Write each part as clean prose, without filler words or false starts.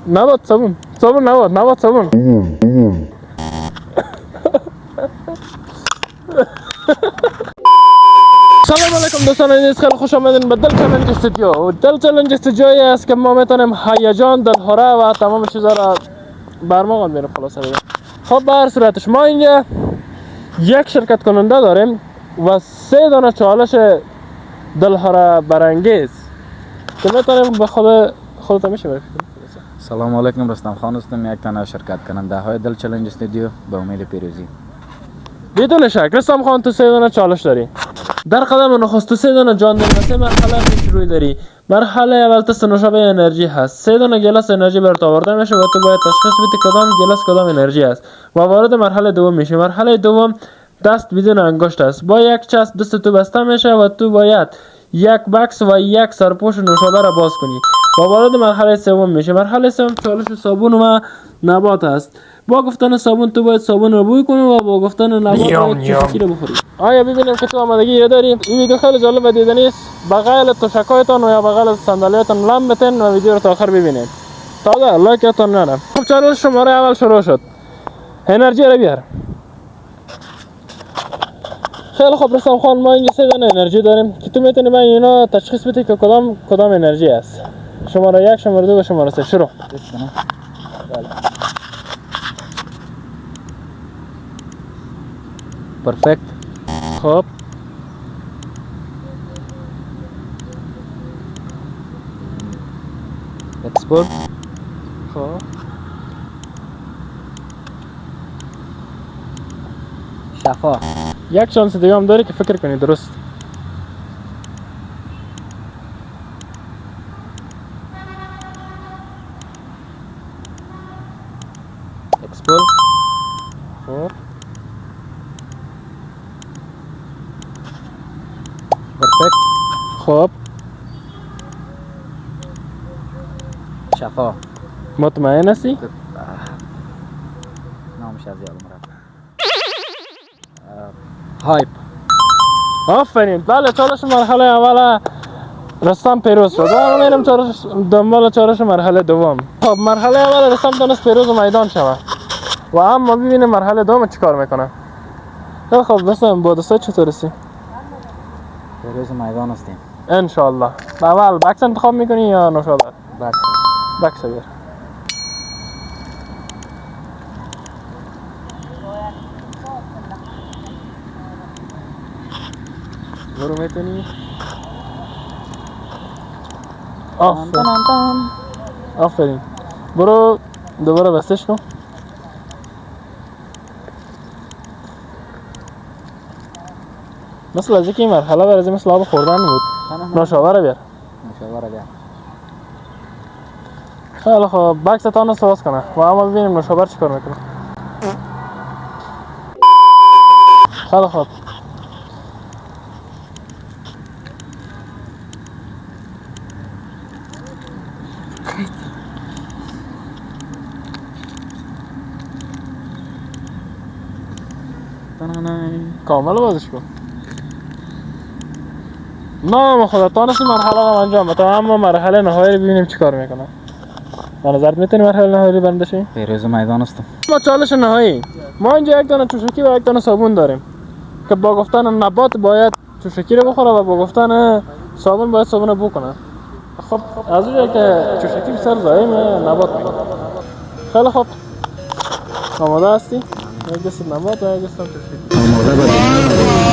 نبات صابون. صابون نبات صابون. سلام علیکم دوستان عزیز، خیلی خوش آمدین به دل چالنج استودیو. و دل چالنج استودیویی است که ما میتونیم هیجان، دلهوره و تمام چیزا را برمغان میریم خلاصه بگم. خب به هر صورتش ما اینجا یک شرکت کننده داریم و 3 دانه چالش دلهوره برانگیز که میتونیم به خودت میشه بریم. سلام علیکم، رستم خان هستم، یک تنها شرکت کننده های دل چالنج استودیو به امید پیروزی. بدون شک رستم خان تو 3 دانه چالش داری. در قدم نخست 3 دانه جان دل مرحله شروعی داری. مرحله اول تست نوشابه انرژی هست. 3 دانه گلاس انرژی برات آورده میشه و تو باید تشخیص بدی کدام گلاس کدام انرژی است و وارد مرحله دوم میشی. مرحله دوم دست بدون انگشت است. با یک چسب دست تو بسته میشه و تو باید یک بکس و یک سرپوش نوشابه را باز کنی و وارد مرحله سوم میشه. مرحله سوم چالش صابون و نبات است. با گفتن صابون تو باید صابون رو بوی کنی و با گفتن نبات باید چوشکی رو بخوری. آیا ببینیم که تو آمادگی رو داری؟ این ویدیو خیلی جالب و دیدنی است. بغل تشکایتان و یا بغل صندلیتان لم بتین و ویدیو رو تا آخر ببینید. تا لایکتون نرم. خب چالش شماره اول شروع شد. انرژی رو بیار. خیلی خوب رستم خان، ما اینجا 3 دانه انرژی داریم که تو میتونی با اینا تشخیص بدی که کدام انرژی است. شماره 1، شماره 2 و شماره 3 شروع. پرفکت. خب اکسپورت. خب شفا. یک شانس دیگه هم داری که فکر کنی درست. اکسپورت. خب پرفکت. خب شفا. مطمئن هستی؟ نامش از یادم رفت. هایپ. آفرین. بله، چالش مرحله اول رستم پیروز شد. و میرم دنبال چالش مرحله دوم. خب مرحله اول رستم تونست پیروز میدان شود و اما ببینیم مرحله دوم چیکار میکنه. خب رستم با دوستا چطور هستی؟ پیروز میدان هستیم ان شاء الله. اول بکس انتخاب میکنی یا نوشابه؟ بکس. بکس بیار. برو میتونی. آفرین. برو دوباره بستش کن. مثل از اینکه این مرحله برای مثل آب خوردن بود. نوشابه رو بیار. نوشابه رو بیار. خیلی خوب، بکس تان رو سواز کنه و اما ببینیم نوشابه چی کار میکنه. خیلی خوب. کامل بازش کن. نام خدا تانستی مرحله رو انجام بده اما مرحله نهایی رو ببینیم چی کار میکنه. به نظرت میتونی مرحله نهایی رو برنده شی؟ پیروز میدان هستم. ما چالش نهایی. ما اینجا 1 دانه چوشکی و 1 دانه صابون داریم که با گفتن نبات باید چوشکی رو بخوره و با گفتن صابون باید صابون رو بو کنه. خب از اونجایی که چوشکی بسیار ضعیف نبات میگه. خیلی خوب. آماده هستی؟ یک دست نبات و یک دست چوشکی. آماده باشید.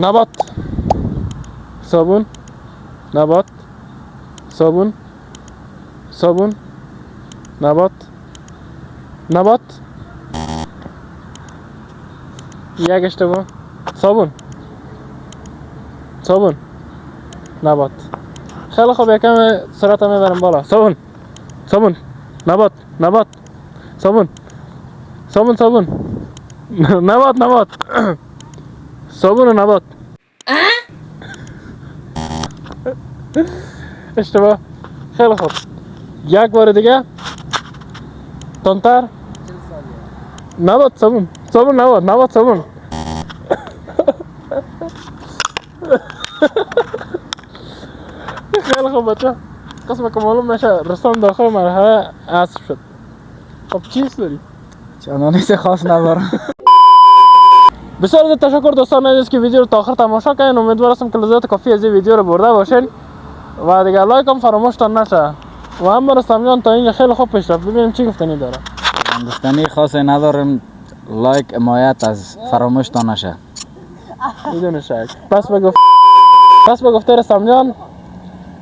نبات، صابون، نبات، صابون، صابون، نبات، نبات، یک اشتباه، صابون، صابون، نبات. خیلی خوب، یکم سرعت میبرم بالا. صابون، صابون، نبات، نبات، صابون، صابون، صابون، نبات، نبات، صابون و نبات. اشتباه. خیلی خوب، یک بار دیگه تندتر. نبات، صابون، صابون، نبات، نبات، صابون. خیلی خوب بچه قسم که معلوم میشه رستم داخل مرحله عصر شد. خب چیست داری؟ چندانی خاص ندارم. بسیار زیاد تشکر دوستان عزیز که ویدیو رو تا آخر تماشا کردین. امیدوار هستم که لذت کافی از این ویدیو رو برده باشین و دیگه لایک هم فراموشتان نشه. و هم رستم جان تا اینجا خیلی خوب پیش رفت. ببینیم چی گفتنی داره. گفتنی خاصی ندارم. لایک حمایت از فراموشتان نشه. بدون شک. پس به گفته رستم جان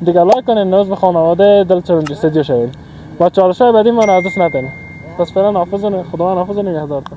دیگه لایک کنین، عضو خانواده دل چلنج استودیو شوین و چالش‌های بعدی ما رو از دست ندین. پس فعلا خداوند حافظ و نگهدارتون.